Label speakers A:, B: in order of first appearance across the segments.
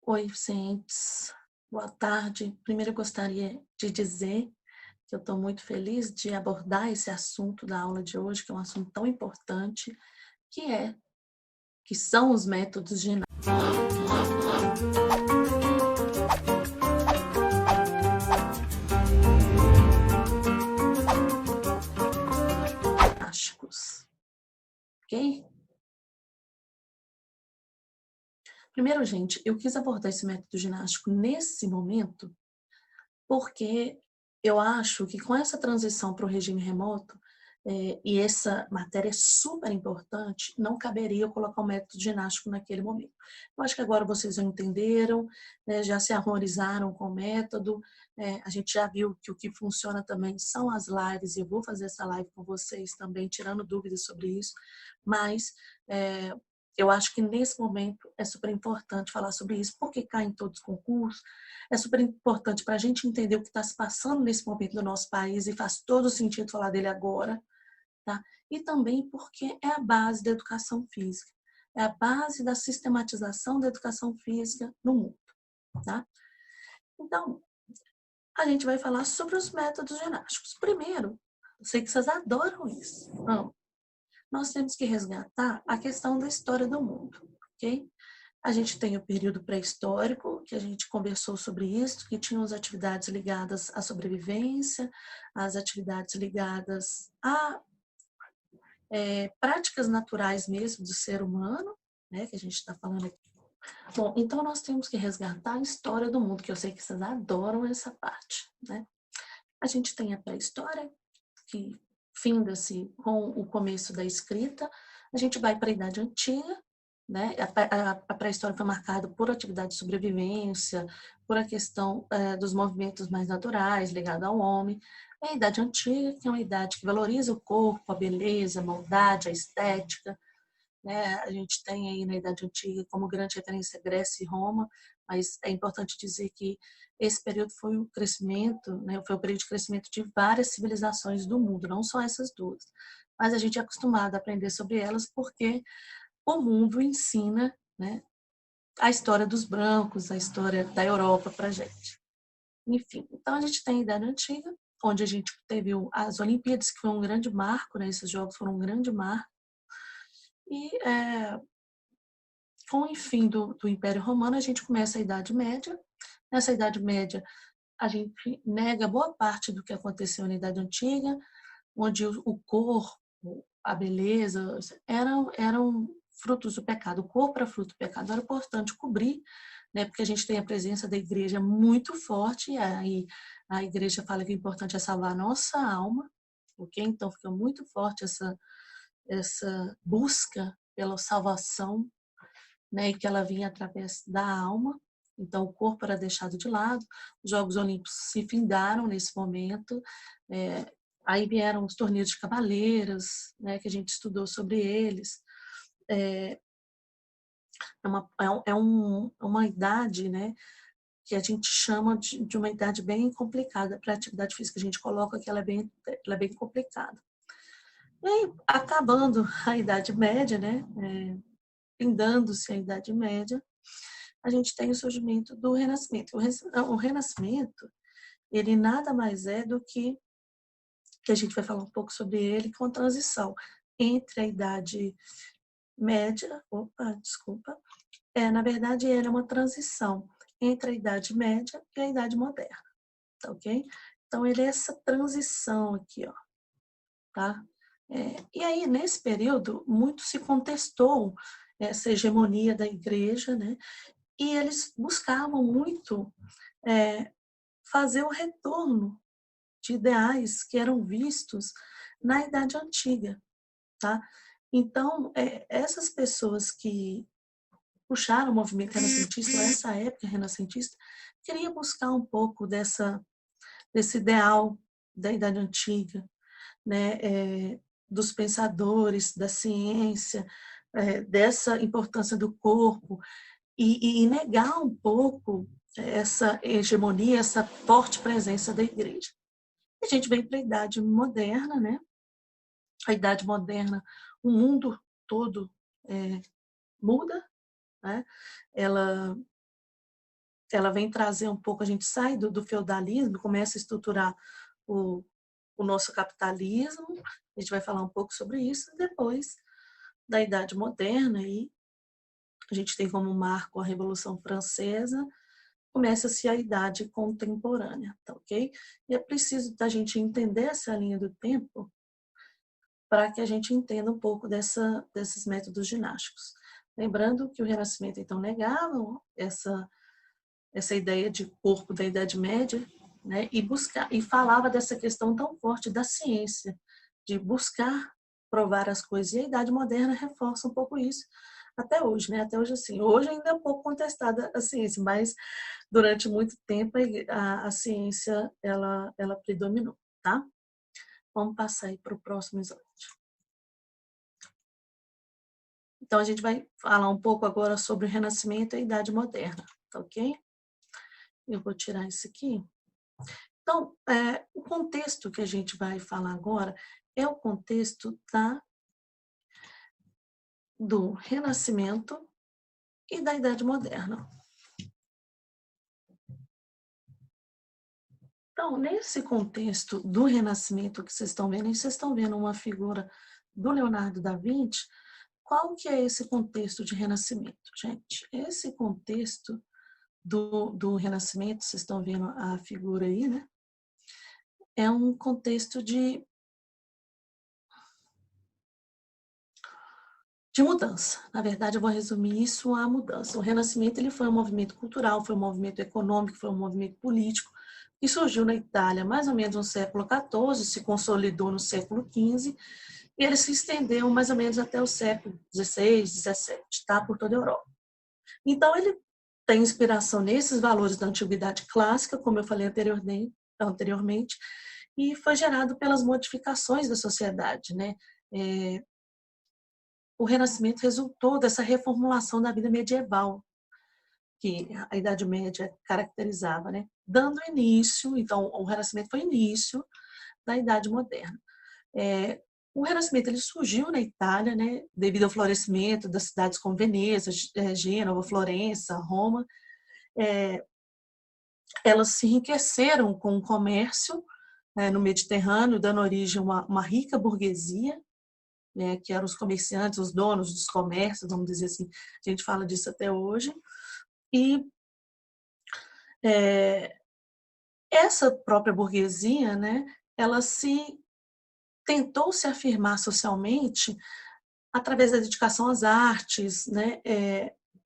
A: Oi, Vicentes. Boa tarde. Primeiro, eu gostaria de dizer que eu estou muito feliz de abordar esse assunto da aula de hoje, que é um assunto tão importante, que é, que são os métodos ginásticos, ok? Primeiro, gente, eu quis abordar esse método ginástico nesse momento, porque eu acho que com essa transição para o regime remoto, e essa matéria é super importante, não caberia eu colocar o método ginástico naquele momento. Eu acho que agora vocês já entenderam, né, já se harmonizaram com o método, a gente já viu que o que funciona também são as lives, e eu vou fazer essa live com vocês também, tirando dúvidas sobre isso, mas é, eu acho que nesse momento é super importante falar sobre isso, porque cai em todos os concursos, é super importante para a gente entender o que está se passando nesse momento no nosso país e faz todo sentido falar dele agora, tá? E também porque é a base da educação física, é a base da sistematização da educação física no mundo, tá? Então, a gente vai falar sobre os métodos ginásticos. Primeiro, eu sei que vocês adoram isso. Não, nós temos que resgatar a questão da história do mundo, ok? A gente tem o período pré-histórico, que a gente conversou sobre isso, que tinham as atividades ligadas à sobrevivência, as atividades ligadas a práticas naturais mesmo do ser humano, né, que a gente está falando aqui. Bom, então nós temos que resgatar a história do mundo, que eu sei que vocês adoram essa parte, né? A gente tem a pré-história, que finda-se com o começo da escrita, a gente vai para a Idade Antiga, né? A pré-história foi marcada por atividade de sobrevivência, por a questão dos movimentos mais naturais ligados ao homem. A Idade Antiga, que é uma idade que valoriza o corpo, a beleza, a maldade, a estética, né? A gente tem aí na Idade Antiga como grande referência Grécia e Roma, mas é importante dizer que esse período foi o crescimento, né? Foi o período de crescimento de várias civilizações do mundo, não só essas duas. Mas a gente é acostumado a aprender sobre elas porque o mundo ensina, né, a história dos brancos, a história da Europa para a gente. Enfim, então a gente tem a Idade Antiga, onde a gente teve as Olimpíadas, que foi um grande marco, né? Esses jogos foram um grande marco. E com o fim do Império Romano, a gente começa a Idade Média. Nessa Idade Média, a gente nega boa parte do que aconteceu na Idade Antiga, onde o corpo, a beleza, eram frutos do pecado. O corpo era fruto do pecado, era importante cobrir, né, porque a gente tem a presença da igreja muito forte, e aí a igreja fala que o importante é salvar a nossa alma, ok? Então fica muito forte essa busca pela salvação, né, e que ela vinha através da alma. Então, o corpo era deixado de lado, os Jogos Olímpicos se findaram nesse momento, aí vieram os torneios de cavaleiros, né, que a gente estudou sobre eles. É uma idade, né, que a gente chama de uma idade bem complicada para a atividade física. A gente coloca que ela é bem complicada. E aí, acabando a Idade Média, né, findando-se a Idade Média, a gente tem o surgimento do Renascimento. O Renascimento, ele nada mais é do que a gente vai falar um pouco sobre ele, com a transição entre a Idade Média, desculpa, na verdade, ele é uma transição entre a Idade Média e a Idade Moderna, tá ok? Então, ele é essa transição aqui, ó, tá? E aí, nesse período, muito se contestou essa hegemonia da igreja, né? E eles buscavam muito fazer o retorno de ideais que eram vistos na Idade Antiga, tá? Então, essas pessoas que puxaram o movimento renascentista, essa época renascentista, queria buscar um pouco desse ideal da Idade Antiga, né? Dos pensadores, da ciência, dessa importância do corpo, e negar um pouco essa hegemonia, essa forte presença da igreja. A gente vem para a Idade Moderna, né? A Idade Moderna, o mundo todo muda, né? Ela ela vem trazer um pouco, a gente sai do feudalismo, começa a estruturar o, o nosso capitalismo, a gente vai falar um pouco sobre isso, e depois da Idade Moderna, aí, a gente tem como marco a Revolução Francesa, começa-se a Idade Contemporânea, tá ok? E é preciso da gente entender essa linha do tempo para que a gente entenda um pouco desses métodos ginásticos. Lembrando que o Renascimento, então, negava essa ideia de corpo da Idade Média, né, e falava dessa questão tão forte da ciência, de buscar provar as coisas. E a Idade Moderna reforça um pouco isso até hoje, né? Até hoje, assim, hoje ainda é um pouco contestada a ciência, mas durante muito tempo a ciência ela predominou, tá? Vamos passar aí para o próximo slide. Então, a gente vai falar um pouco agora sobre o Renascimento e a Idade Moderna, tá ok? Eu vou tirar isso aqui. Então, o contexto que a gente vai falar agora é o contexto do Renascimento e da Idade Moderna. Então, nesse contexto do Renascimento que vocês estão vendo, e vocês estão vendo uma figura do Leonardo da Vinci, qual que é esse contexto de Renascimento, gente? Esse contexto do Renascimento, vocês estão vendo a figura aí, né? É um contexto de mudança. Na verdade, eu vou resumir isso à mudança. O Renascimento ele foi um movimento cultural, foi um movimento econômico, foi um movimento político, que surgiu na Itália mais ou menos no século XIV, se consolidou no século XV, e ele se estendeu mais ou menos até o século XVI, XVII, tá? Por toda a Europa. Então, ele tem inspiração nesses valores da antiguidade clássica, como eu falei anteriormente, e foi gerado pelas modificações da sociedade, né? O Renascimento resultou dessa reformulação da vida medieval, que a Idade Média caracterizava, né? Dando início, então, o Renascimento foi início da Idade Moderna. O Renascimento ele surgiu na Itália, né? Devido ao florescimento das cidades como Veneza, Gênova, Florença, Roma. Elas se enriqueceram com o comércio, né, no Mediterrâneo, dando origem a uma rica burguesia, né, que eram os comerciantes, os donos dos comércios, vamos dizer assim, a gente fala disso até hoje. E essa própria burguesia, né, ela tentou se afirmar socialmente através da dedicação às artes, né,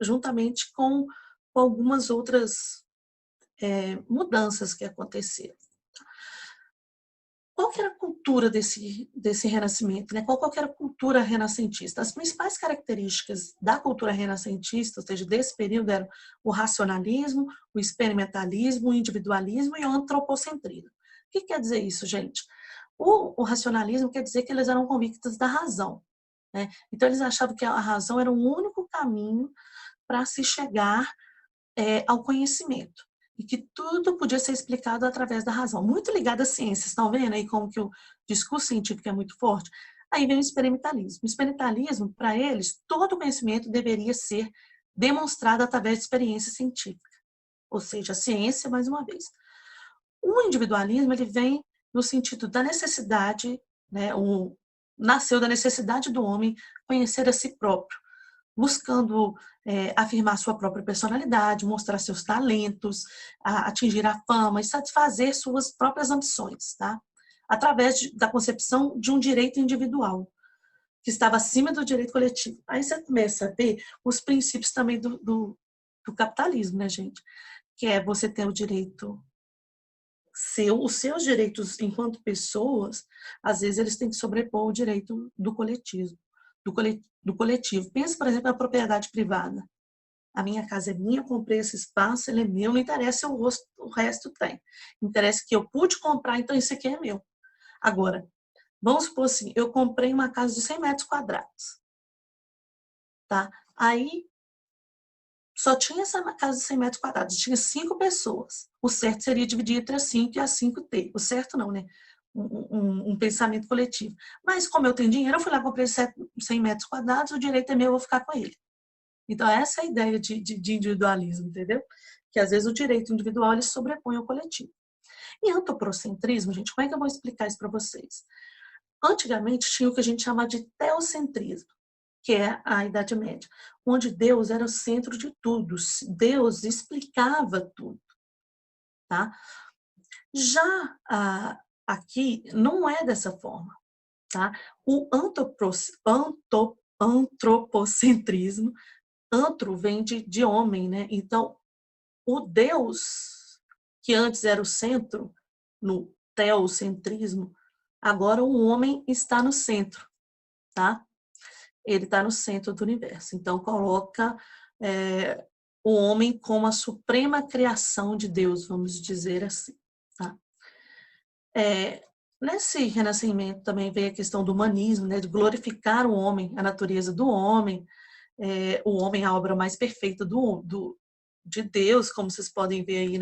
A: juntamente com algumas outras mudanças que aconteceram. Qual que era a cultura desse renascimento? Né? Qual que era a cultura renascentista? As principais características da cultura renascentista, ou seja, desse período, eram o racionalismo, o experimentalismo, o individualismo e o antropocentrismo. O que quer dizer isso, gente? O racionalismo quer dizer que eles eram convictos da razão. Né? Então, eles achavam que a razão era o único caminho para se chegar ao conhecimento e que tudo podia ser explicado através da razão. Muito ligado à ciência, estão vendo aí como que o discurso científico é muito forte? Aí vem o experimentalismo. O experimentalismo, para eles, todo conhecimento deveria ser demonstrado através de experiência científica, ou seja, a ciência, mais uma vez. O individualismo, ele vem no sentido da necessidade, né, nasceu da necessidade do homem conhecer a si próprio, buscando afirmar sua própria personalidade, mostrar seus talentos, atingir a fama e satisfazer suas próprias ambições, tá? Através da concepção de um direito individual, que estava acima do direito coletivo. Aí você começa a ver os princípios também do capitalismo, né, gente? Que é você ter o direito os seus direitos enquanto pessoas, às vezes eles têm que sobrepor o direito do coletivo. Do coletivo. Pensa, por exemplo, na propriedade privada. A minha casa é minha, eu comprei esse espaço, ele é meu, não interessa o resto tem. Interessa que eu pude comprar, então isso aqui é meu. Agora, vamos supor assim, eu comprei uma casa de 100 metros quadrados. Tá? Aí, só tinha essa casa de 100 metros quadrados, tinha 5 pessoas. O certo seria dividir entre as 5 e as 5 ter. O certo não, né? Um pensamento coletivo. Mas como eu tenho dinheiro, eu fui lá, comprei 100 metros quadrados, o direito é meu, eu vou ficar com ele. Então, essa é a ideia de individualismo, entendeu? que às vezes o direito individual ele sobrepõe ao coletivo. E antropocentrismo, gente, como é que eu vou explicar isso para vocês? Antigamente tinha o que a gente chama de teocentrismo, que é a Idade Média, onde Deus era o centro de tudo, Deus explicava tudo, tá? Já aqui não é dessa forma, tá? O antropocentrismo, antro vem de homem, né? Então, o Deus que antes era o centro, no teocentrismo, agora o homem está no centro, tá? Ele está no centro do universo. Então, coloca o homem como a suprema criação de Deus, vamos dizer assim. Tá? Nesse renascimento também veio a questão do humanismo, né, de glorificar o homem, a natureza do homem, o homem, a obra mais perfeita de Deus, como vocês podem ver aí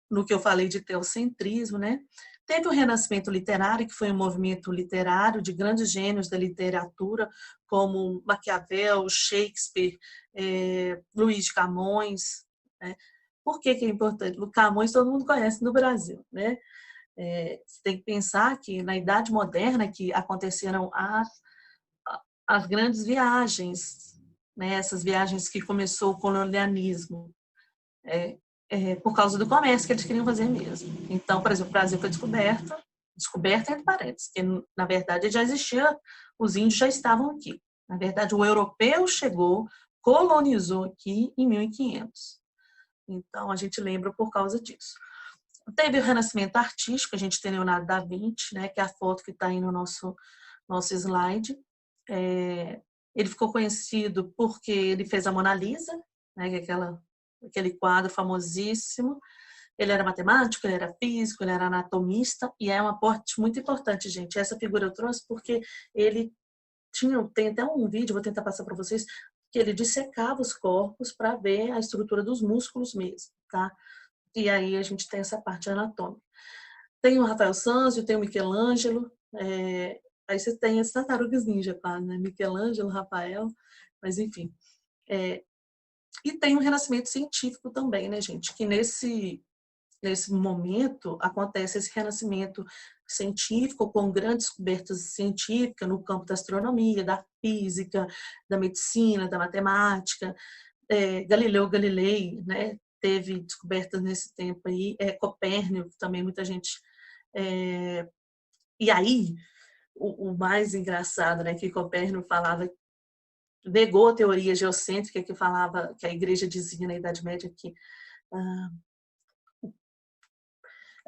A: no que eu falei de teocentrismo, né? Teve o Renascimento Literário, que foi um movimento literário de grandes gênios da literatura, como Maquiavel, Shakespeare, Luís de Camões. Né? Por que é importante? O Camões todo mundo conhece no Brasil. Né? Você tem que pensar que na Idade Moderna que aconteceram as grandes viagens, né? Essas viagens que começou o colonialismo. Por causa do comércio que eles queriam fazer mesmo. Então, por exemplo, o Brasil foi descoberta entre parênteses, que na verdade já existia, os índios já estavam aqui. Na verdade, o europeu chegou, colonizou aqui em 1500. Então, a gente lembra por causa disso. Teve o Renascimento Artístico, a gente tem Leonardo da Vinci, né, que é a foto que está aí no nosso slide. Ele ficou conhecido porque ele fez a Mona Lisa, né, que é aquele quadro famosíssimo. Ele era matemático, ele era físico, ele era anatomista, e é uma parte muito importante, gente. Essa figura eu trouxe porque ele tem até um vídeo, vou tentar passar para vocês, que ele dissecava os corpos para ver a estrutura dos músculos mesmo, tá? E aí a gente tem essa parte anatômica. Tem o Rafael Sanzio, tem o Michelangelo, aí você tem as tartarugas ninja, claro, né? Michelangelo, Rafael, mas enfim. E tem o renascimento científico também, né, gente? Que nesse momento acontece esse renascimento científico com grandes descobertas científicas no campo da astronomia, da física, da medicina, da matemática. Galileu Galilei, né, teve descobertas nesse tempo aí. Copérnico também, muita gente. E aí, o mais engraçado, né, que Copérnico falava, negou a teoria geocêntrica que falava, que a igreja dizia na Idade Média que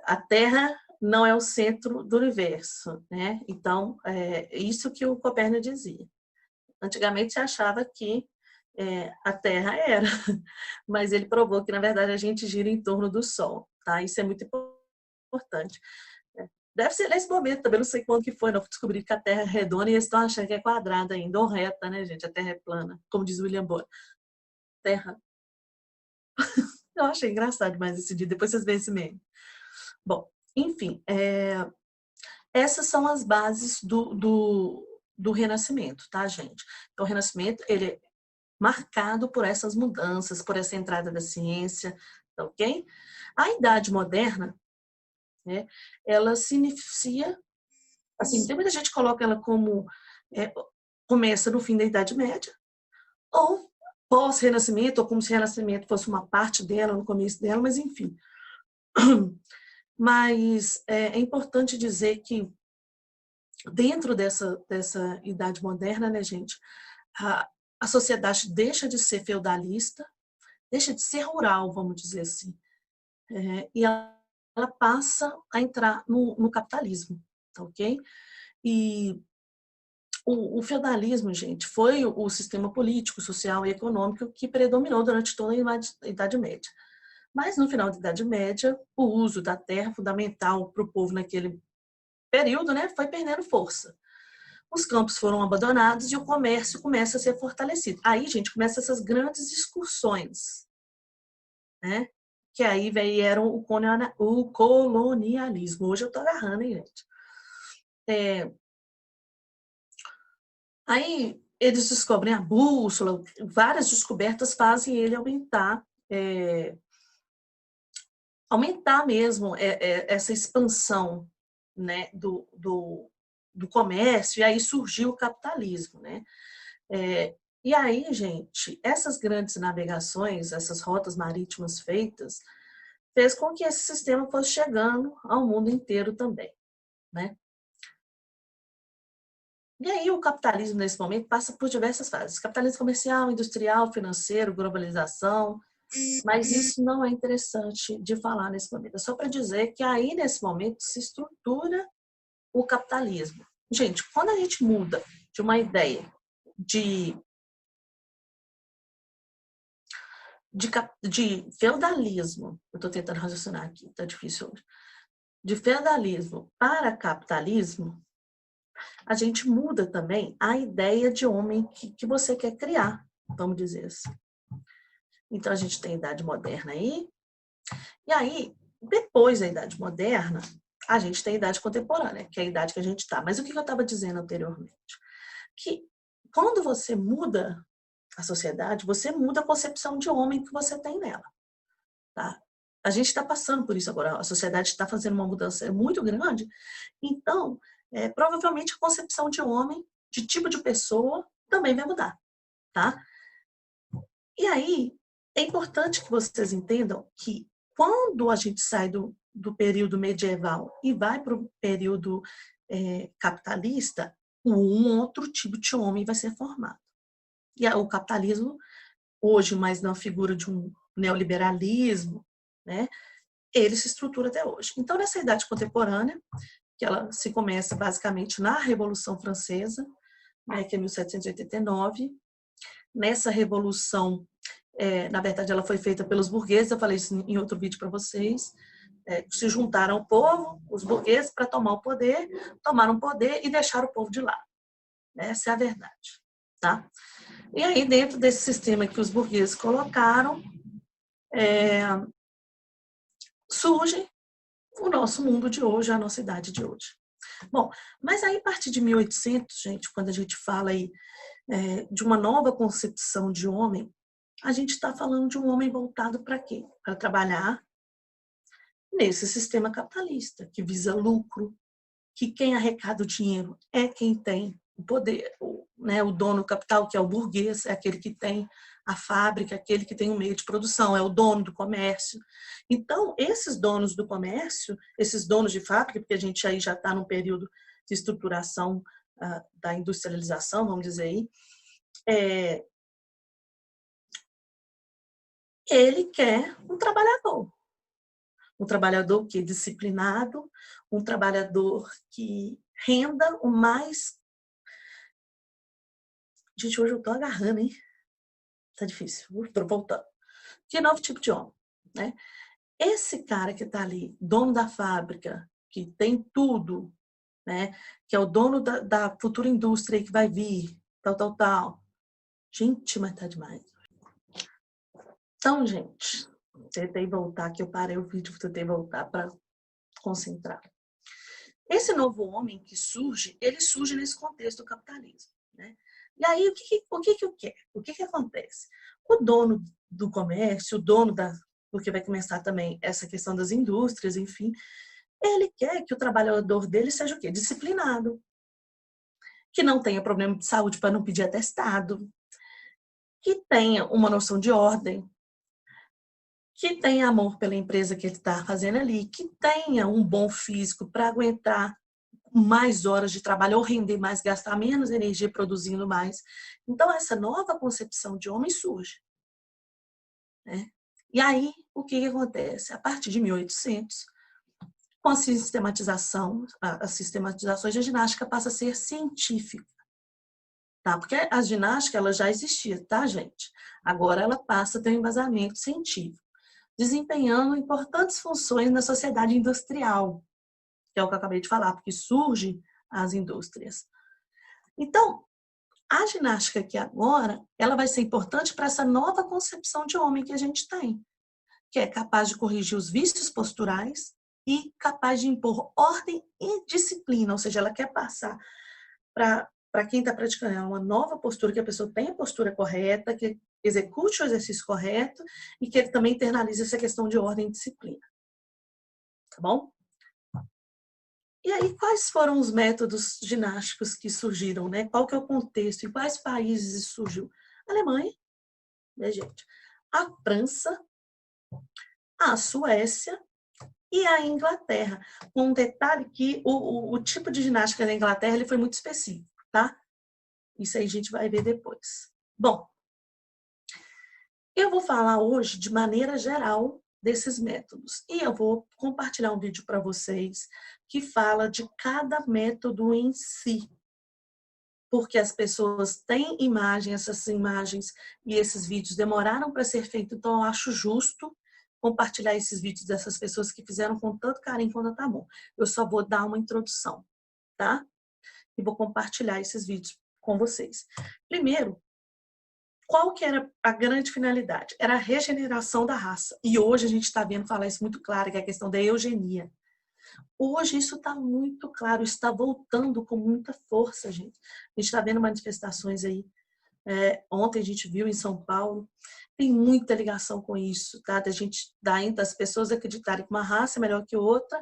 A: a Terra não é o centro do universo, né? Então, isso que o Copérnico dizia. Antigamente se achava que a Terra era, mas ele provou que, na verdade, a gente gira em torno do Sol, tá? Isso é muito importante. Deve ser nesse momento também, não sei quando que foi, não descobri que a Terra é redonda e eles estão achando que é quadrada ainda, ou reta, né, gente? A Terra é plana, como diz William Bonner. Terra. Eu achei engraçado demais esse dia, depois vocês veem esse meme. Bom, enfim, essas são as bases do Renascimento, tá, gente? Então, o Renascimento, ele é marcado por essas mudanças, por essa entrada da ciência, tá ok? A Idade Moderna, né, ela se inicia, assim, tem muita gente que coloca ela como, começa no fim da Idade Média, ou pós-Renascimento, ou como se o Renascimento fosse uma parte dela, no começo dela, mas enfim. Mas é importante dizer que dentro dessa idade moderna, né, gente, a sociedade deixa de ser feudalista, deixa de ser rural, vamos dizer assim, e ela passa a entrar no capitalismo, tá ok? E o feudalismo, gente, foi o sistema político, social e econômico que predominou durante toda a Idade Média. Mas no final da Idade Média, o uso da terra, fundamental para o povo naquele período, né, foi perdendo força. Os campos foram abandonados e o comércio começa a ser fortalecido. Aí, gente, começam essas grandes excursões, né? Que aí vieram o colonialismo. Hoje eu tô agarrando, hein, gente? Aí eles descobrem a bússola, várias descobertas fazem ele aumentar mesmo essa expansão, né, do comércio, e aí surgiu o capitalismo, né? E aí, gente, essas grandes navegações, essas rotas marítimas feitas, fez com que esse sistema fosse chegando ao mundo inteiro também, né? E aí o capitalismo, nesse momento, passa por diversas fases. Capitalismo comercial, industrial, financeiro, globalização, mas isso não é interessante de falar nesse momento. É só para dizer que aí, nesse momento, se estrutura o capitalismo. Gente, quando a gente muda de uma ideia de feudalismo, eu estou tentando raciocinar aqui, está difícil hoje, de feudalismo para capitalismo, a gente muda também a ideia de homem que você quer criar, vamos dizer assim. Então, a gente tem a Idade Moderna aí, e aí, depois da Idade Moderna, a gente tem a Idade Contemporânea, que é a idade que a gente está. Mas o que eu estava dizendo anteriormente? Que quando você muda a sociedade, você muda a concepção de homem que você tem nela. Tá? A gente está passando por isso agora, a sociedade está fazendo uma mudança muito grande, então, provavelmente a concepção de homem, de tipo de pessoa, também vai mudar. Tá? E aí, é importante que vocês entendam que quando a gente sai do período medieval e vai para o período capitalista, um outro tipo de homem vai ser formado. E o capitalismo, hoje, mais na figura de um neoliberalismo, né, ele se estrutura até hoje. Então, nessa idade contemporânea, que ela se começa basicamente na Revolução Francesa, né, que é 1789, nessa revolução, na verdade, ela foi feita pelos burgueses, eu falei isso em outro vídeo para vocês, se juntaram ao povo, os burgueses, para tomar o poder, tomaram o poder e deixaram o povo de lado. Essa é a verdade. Tá? E aí, dentro desse sistema que os burgueses colocaram, surge o nosso mundo de hoje, a nossa idade de hoje. Bom, mas aí, a partir de 1800, gente, quando a gente fala aí de uma nova concepção de homem, a gente está falando de um homem voltado para quê? Para trabalhar nesse sistema capitalista, que visa lucro, que quem arrecada o dinheiro é quem tem o poder, o dono do capital, que é o burguês, é aquele que tem a fábrica, aquele que tem o meio de produção, é o dono do comércio. Então, esses donos do comércio, esses donos de fábrica, porque a gente aí já está num período de estruturação da industrialização, vamos dizer aí, ele quer um trabalhador que é disciplinado, um trabalhador que renda o mais... Gente, hoje eu tô agarrando, hein? Tá difícil, tô voltando. Que novo tipo de homem, né? Esse cara que tá ali, dono da fábrica, que tem tudo, né? Que é o dono da futura indústria que vai vir, tal. Gente, mas tá demais. Então, gente, tentei voltar, que eu parei o vídeo, tentei voltar para concentrar. Esse novo homem que surge, ele surge nesse contexto do capitalismo, né? E aí, o que eu quero? O que acontece? O dono do comércio, o dono porque vai começar também essa questão das indústrias, enfim, ele quer que o trabalhador dele seja o quê? Disciplinado, que não tenha problema de saúde para não pedir atestado, que tenha uma noção de ordem, que tenha amor pela empresa que ele está fazendo ali, que tenha um bom físico para aguentar mais horas de trabalho ou render mais, gastar menos energia produzindo mais. Então, essa nova concepção de homem surge. Né? E aí, o que acontece? A partir de 1800, com a sistematização, as sistematizações da ginástica passa a ser científica. Tá? Porque a ginástica ela já existia, tá, gente? Agora ela passa a ter um embasamento científico, desempenhando importantes funções na sociedade industrial, que é o que eu acabei de falar, porque surgem as indústrias. Então, a ginástica aqui agora, ela vai ser importante para essa nova concepção de homem que a gente tem, que é capaz de corrigir os vícios posturais e capaz de impor ordem e disciplina, ou seja, ela quer passar para para quem está praticando, é uma nova postura, que a pessoa tenha a postura correta, que execute o exercício correto e que ele também internalize essa questão de ordem e disciplina. Tá bom? E aí, quais foram os métodos ginásticos que surgiram, né? Qual que é o contexto? Em quais países isso surgiu? A Alemanha, né, gente? A França, a Suécia e a Inglaterra. Um detalhe que o tipo de ginástica na Inglaterra ele foi muito específico, tá? Isso aí a gente vai ver depois. Bom, eu vou falar hoje de maneira geral desses métodos. E eu vou compartilhar um vídeo para vocês que fala de cada método em si. Porque as pessoas têm imagem, essas imagens e esses vídeos demoraram para ser feito, então eu acho justo compartilhar esses vídeos dessas pessoas que fizeram com tanto carinho quando tá bom. Eu só vou dar uma introdução, tá? E vou compartilhar esses vídeos com vocês. Primeiro, qual que era a grande finalidade? Era a regeneração da raça. E hoje a gente está vendo falar isso muito claro, que é a questão da eugenia. Hoje isso está muito claro, está voltando com muita força, gente. A gente está vendo manifestações aí. Ontem a gente viu em São Paulo, tem muita ligação com isso, tá? Das pessoas acreditarem que uma raça é melhor que outra,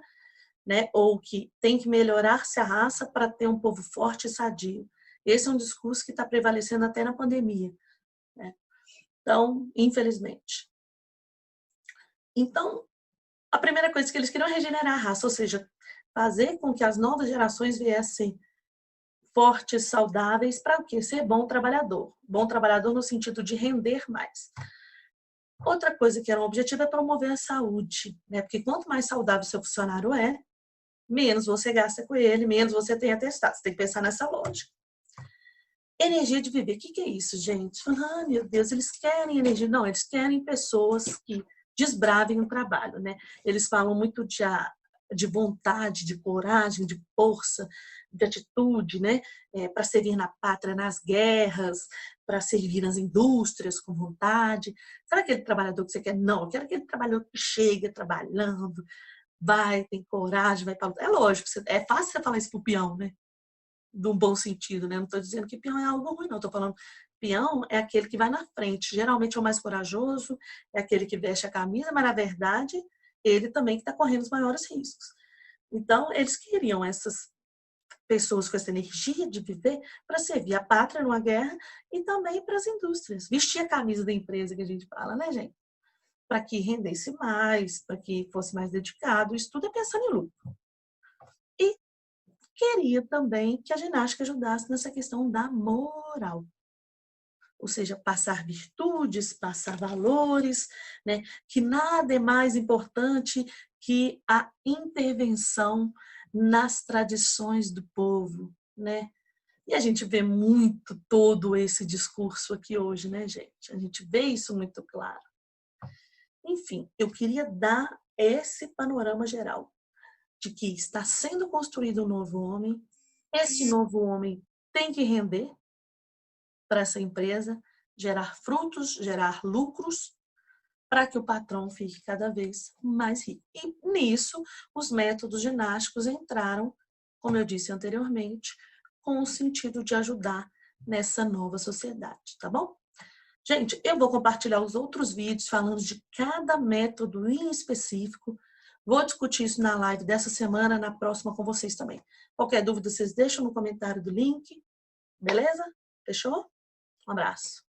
A: né? Ou que tem que melhorar-se a raça para ter um povo forte e sadio. Esse é um discurso que está prevalecendo até na pandemia, né? Então, infelizmente. Então, a primeira coisa que eles queriam é regenerar a raça, ou seja, fazer com que as novas gerações viessem fortes, saudáveis, para o quê? Ser bom trabalhador. Bom trabalhador no sentido de render mais. Outra coisa que era um objetivo é promover a saúde, né? Porque quanto mais saudável o seu funcionário é, menos você gasta com ele, menos você tem atestado. Você tem que pensar nessa lógica. Energia de viver. O que é isso, gente? Ah, meu Deus, eles querem energia. Não, eles querem pessoas que desbravem o trabalho, né? Eles falam muito de vontade, de coragem, de força, de atitude, né? Para servir na pátria, nas guerras, para servir nas indústrias com vontade. Sabe aquele trabalhador que você quer? Não, eu quero aquele trabalhador que chega trabalhando, vai, tem coragem, vai para lutar. É lógico, é fácil você falar isso pro peão, né? De um bom sentido, né? Não estou dizendo que peão é algo ruim, não. Estou falando peão é aquele que vai na frente. Geralmente é o mais corajoso, é aquele que veste a camisa, mas na verdade ele também que está correndo os maiores riscos. Então, eles queriam essas pessoas com essa energia de viver para servir a pátria numa guerra e também para as indústrias. Vestir a camisa da empresa que a gente fala, né, gente? Para que rendesse mais, para que fosse mais dedicado. Isso tudo é pensando em lucro. E queria também que a ginástica ajudasse nessa questão da moral. Ou seja, passar virtudes, passar valores, né? Que nada é mais importante que a intervenção nas tradições do povo, né? E a gente vê muito todo esse discurso aqui hoje, né, gente? A gente vê isso muito claro. Enfim, eu queria dar esse panorama geral de que está sendo construído um novo homem. Esse novo homem tem que render para essa empresa, gerar frutos, gerar lucros, para que o patrão fique cada vez mais rico. E nisso, os métodos ginásticos entraram, como eu disse anteriormente, com o sentido de ajudar nessa nova sociedade, tá bom? Gente, eu vou compartilhar os outros vídeos falando de cada método em específico. Vou discutir isso na live dessa semana, na próxima com vocês também. Qualquer dúvida, vocês deixam no comentário do link. Beleza? Fechou? Um abraço.